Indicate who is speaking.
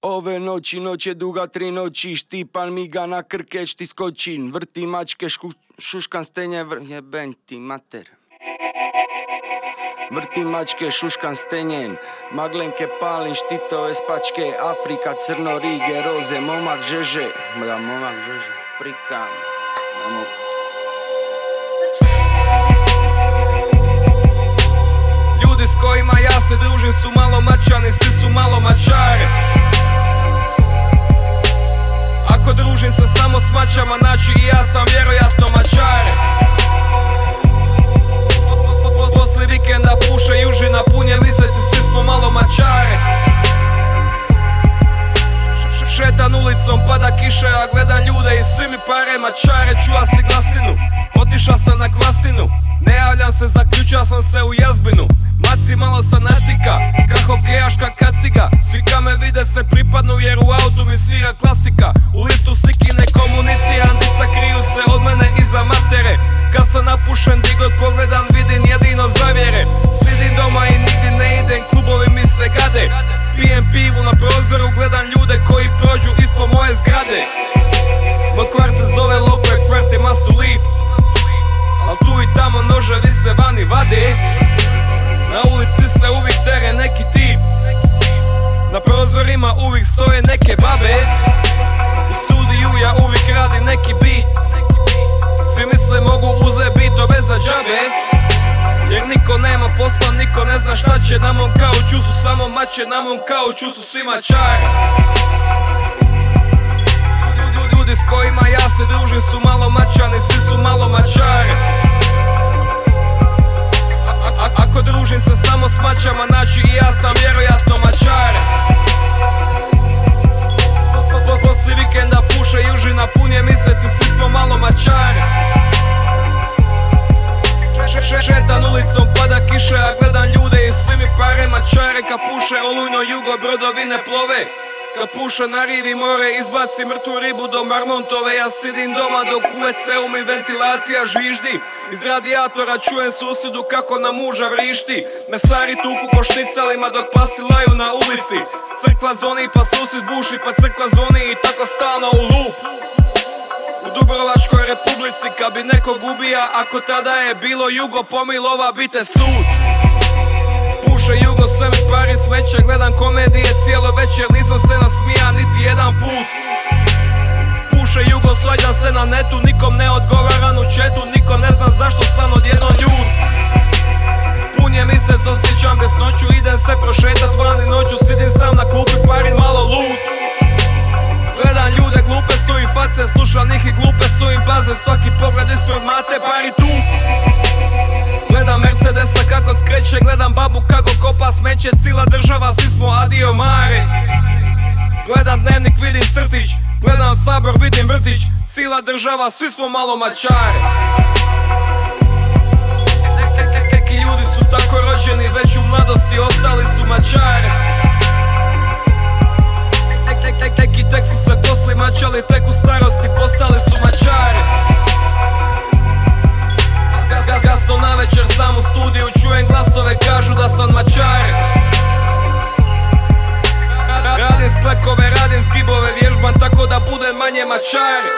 Speaker 1: Ove noći, noć je duga 3 noći, štipal mi ga na krkeć ti skočin, vrti mačke, šuškan stenje, jeben ti mater. Vrti mačke, šuškan stenjen, maglenke palim, štitove spačke, Afrika, crno, rige, roze, momak žeže, prikam,
Speaker 2: Ljudi s kojima ja se družim su malo mačani, svi su malo mačari. Ako družim se samo s mačama, znači i ja sam vjerojatno mačare. Poslije vikenda puše južina, punje miseci, svi smo malo mačare. Šetan ulicom, pada kiša, ja gledam ljude i svi mi pare mačare. Čuva si glasinu, otiša sam na kvasinu, ne javljam se, zaključio sam se u jazbinu. Maci malo sam nacika, ka hokejaška kaciga, svi ka me vide se pripadnu jer u autu mi svira klasika. U liftu sliki ne komuniciram, dica kriju se od mene iza matere. Kad sam napušen, di god pogledam vidim jedino zavjere. Sidim doma i nigdje ne idem, klubovi mi se gade. Pijem pivu na prozoru, gledam ljude koji prođu ispod moje zgrade. Moj kvart se zove Lokve, kvart je masu lip, al tu i tamo noževi se vani vade. Na ulici se uvijek dere neki tip, na prozorima uvijek stoje neke babe. U studiju ja uvijek radim neki beat, svi misle mogu uzet bitove za džabe. Jer niko nema posla, niko ne zna šta će. Na mom kauču su samo mače, na mom kauču su svi mačari. Ljudi s kojima ja se družim su malo mačani, svi su malo mačari. Ako družim se samo s mačama, znači i ja sam vjerojatno mačare. Poslije vikenda puše južina, punje miseci, svi smo malo mačari. Šetan ulicom, pada kiša, ja gledam ljude i svi mi pare mačare. Kad puše olujno jugo, brodovi ne plove. Kad puša na rivi more, izbaci mrtvu ribu do Marmontove. Ja sidim doma dok u WC-u mi ventilacija žviždi. Iz radijatora čujem susjedu kako na muža vrišti. Mesari tuku po šnicalima dok pasi laju na ulici. Crkva zvoni pa susjed buši, pa crkva zvoni i tako stalno u lup. U Dubrovačkoj republici kad bi nekog ubija, ako tada je bilo jugo, pomilova bite sud. Puše jugo, sve mi pari smeće, gledam komedije cijelo večer, nisam se nasmija niti jedan put. Puše jugo, svađam se na netu, nikom ne odgovaram u četu, niko ne zna zašto sam odjednom ljud. Punje misec, osjećam besnoću, idem se prošetat vani noću, sidim sam na klupi, parin malo lud. Gledam ljude, glupe su im face, slušam njih i glupe su im baze. Svaki pogled ispred mate, pari tu. Gledam Mercedesa kako skreće, gledam babu kako kopa smeće. Cila država, svi smo adio mare. Gledam dnevnik, vidim crtić, gledam sabor, vidim vrtić. Cila država, svi smo malo mačare. Neki ljudi su tako rođeni, već u mladosti ostali su mačare. Neki tek su se posli mačali, tek u starosti postali su mačari. Gasno navečer sam u studiju, čujem glasove, kažu da sam mačari. Radim sklekove, radim zgibove, vježbam tako da budem manje mačari.